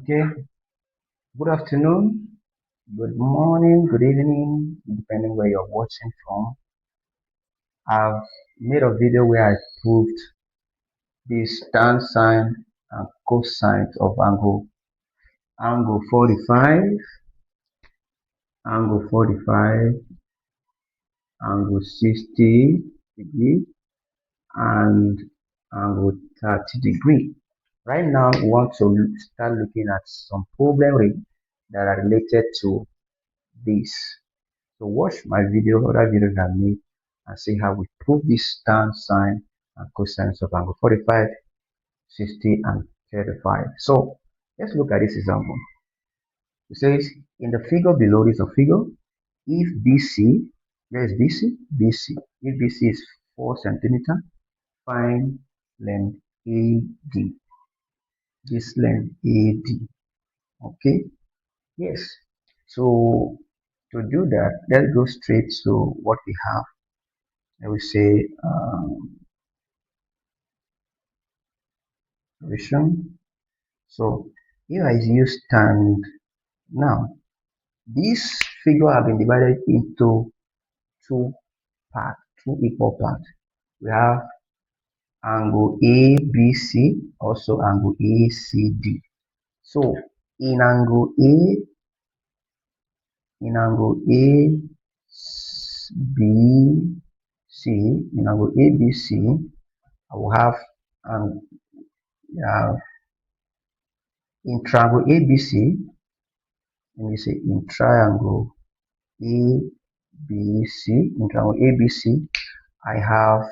Okay, good afternoon, good morning, good evening, depending where you're watching from. I've made a video where I proved the tan, sine, and cosine of angle 45, angle 45, angle 60 degree, and angle 30 degree. Right now, we want to start looking at some problems that are related to this. So watch my video, other videos I made, and see how we prove this tan, sine, and cosine of angle 45, 60, and 35. So let's look at this example. It says in the figure below this figure, if BC, there's BC, if BC is 4 centimeter, find length AD. This length AD. Okay, yes. So to do that, let's go straight to what we have. I will say solution. So here I use stand. Now this figure have been divided into two parts, two equal parts. We have angle ABC, also angle ACD. So in angle in angle ABC, I will have uh, in triangle ABC. Let me say in triangle ABC, in triangle ABC, I have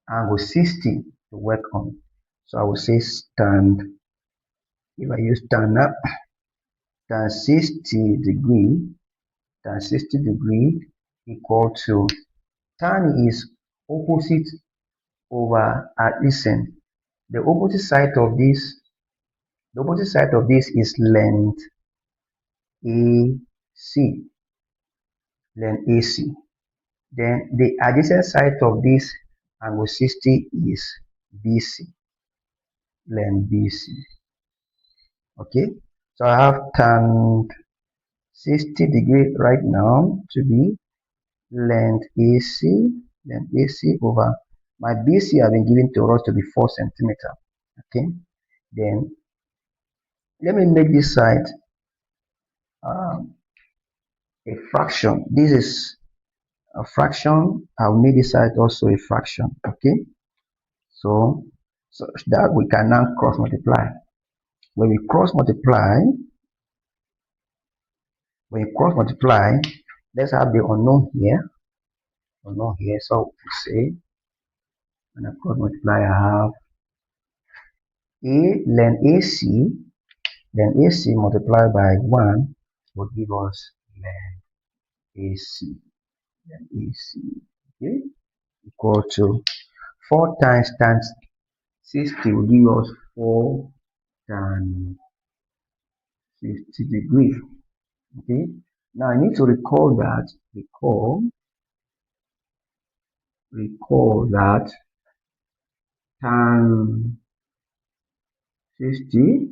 angle 60 to work on. So I will say stand. If I use stand up, tan 60 degree, tan 60 degree equal to tan is opposite over listen. The opposite side of this is length AC. Length AC. Then the adjacent side of this angle 60 is BC, length BC. Okay, so I have tan 60 degree right now to be length AC over my BC have been given to us to be 4 centimeter. Okay, then let me make this side a fraction. This is a fraction. I'll make this side also a fraction. Okay, so that we can now cross multiply. When we cross multiply, let's have the unknown here. So we say when I cross multiply, I have length AC multiplied by 1 will give us length AC, okay, equal to 4 times tan 60 will give us 4 tan 60 degree. Okay, now I need to recall that tan 60.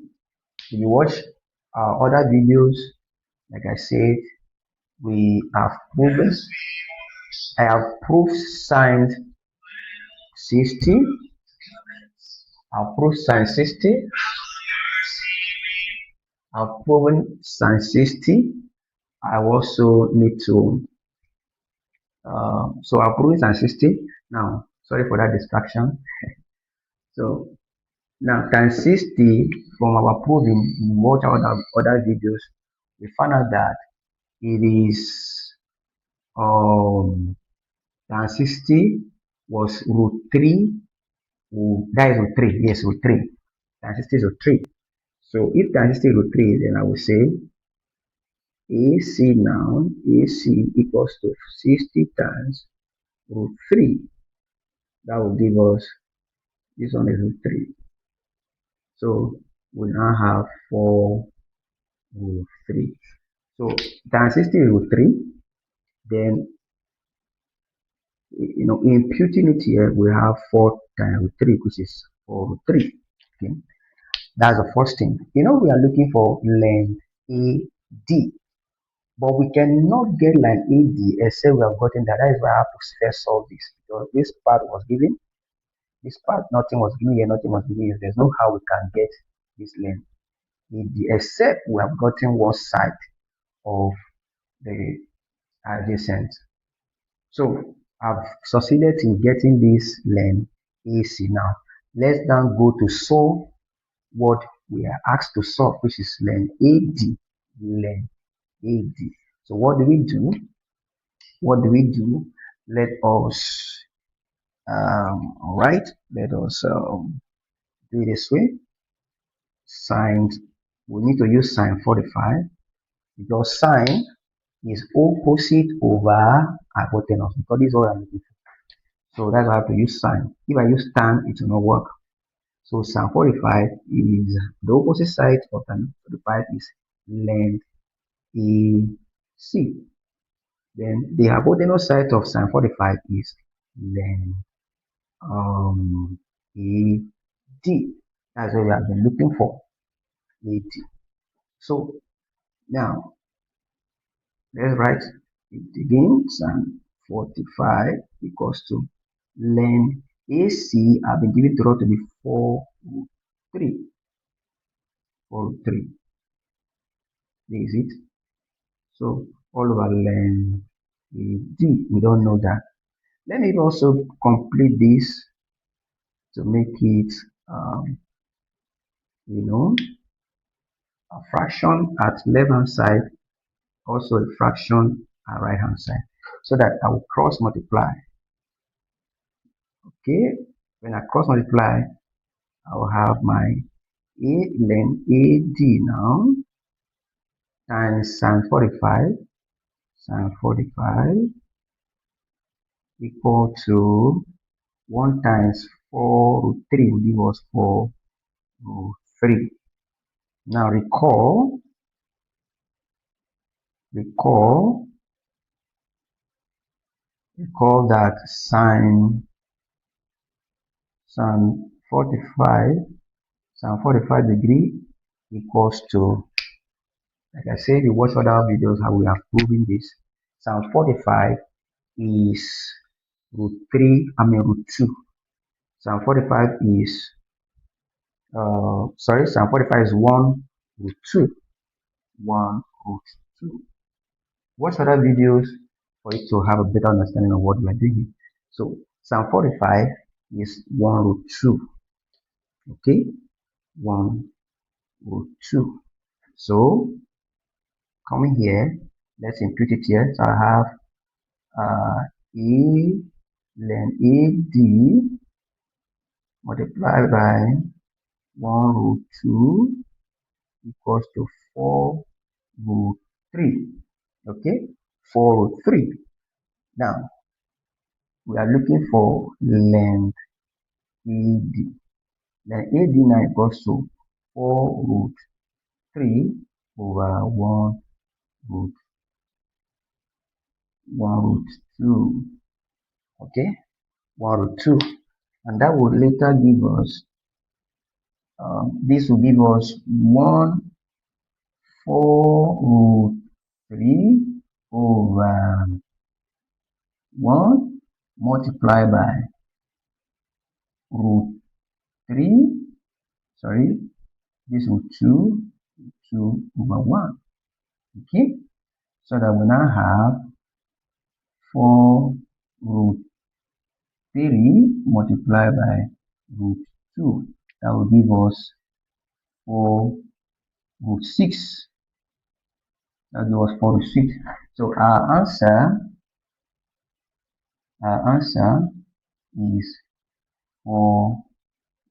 If you watch our other videos, like I said, we have proved I have proved sine 60. I've proved sine 60. I've proven sine 60. I also need to so I've proven sine 60. Now, sorry for that distraction. So now tan 60 from our proving, we watch other videos, we found out that it is tan 60 was root 3. That is root 3. Yes, root 3. Tan 60 is root 3. So if tan 60 is root 3, then I will say AC equals to 60 times root 3. That will give us, this one is root 3. So we now have 4 root 3. So tan 60 is root 3. Then, imputing it here, we have 4 times root 3, which is 4 root 3. Okay. That's the first thing. We are looking for length AD, but we cannot get line AD except we have gotten that. That is why I have to first solve this, because this part was given, this part, nothing was given here, nothing was given here. There's no how we can get this length AD except we have gotten one side of the adjacent. So I've succeeded in getting this length AC now. Let's now go to solve what we are asked to solve, which is length AD. Length AD. So what do we do? What do we do? Let us, all right, let us do it this way. Sine, we need to use sine 45 because sine is opposite over hypotenuse, because this is what I'm looking for. So that's why I have to use sine. If I use tan, it will not work. So sine 45 is the opposite side of tan 45 is length AC. Then the hypotenuse side of sine 45 is length AD. That's what we have been looking for. AD. So now let's write it again. Sine 45 equals to length AC. I've been given to root to be 4 root 3. 4 root 3. This is it. So all over length AD. We don't know that. Let me also complete this to make it, a fraction at left hand side, also a fraction at right hand side, so that I will cross multiply. Okay, when I cross multiply, I will have my length AD now times sine 45. Sine 45 equal to 1 times 4 root 3 will give us 4 root 3. Now recall that sine 45 degree equals to, like I said, you watch other videos how we have proven this. Sine 45 is root 2. Sine 45 is sine 45 is 1 root 2. 1 root 2. Watch other videos for you to have a better understanding of what we are doing. So sine 45 is 1 root 2. Okay, 1 root 2. So coming here, let's impute it here. So I have length AD multiplied by 1 root 2 equals to 4 root 3. Okay, 4 root 3. Now we are looking for length AD. Length AD now equals to 4 root 3 over 1 root 2. Okay, 1 root 2. And that will later give us, this will give us 4 root 3 over 1 multiplied by root 3, sorry, this will 2 over 1. Okay, so that we now have 4 root 3 multiplied by root 2. That will give us 4 root 6. That will give us 4 root 6. So our answer is 4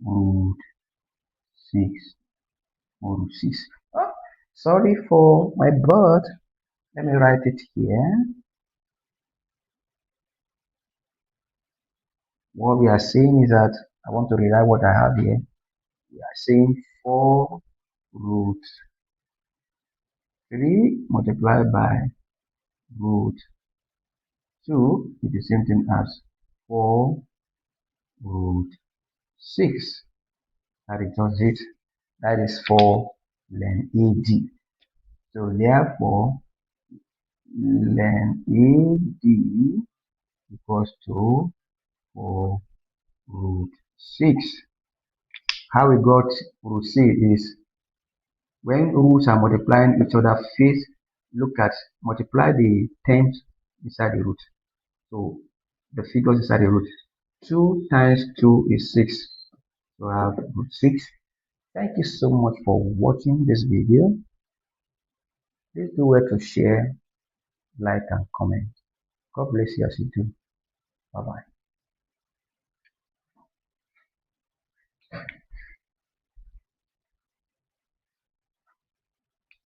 root 6. 4 root 6. Oh, sorry for my bird. Let me write it here. What we are saying is that, I want to rewrite what I have here. We are saying 4 root 3 multiplied by root 2 is the same thing as 4 root 6. That is just it. That is 4 ln AD. So therefore, ln AD equals to 4 root 6. How we got root 6 is when roots are multiplying each other face, look at multiply the terms inside the root. So the figures inside the root. 2 times 2 is 6. So I have root 6. Thank you so much for watching this video. Please do well to share, like, and comment. God bless you as you do. Bye bye.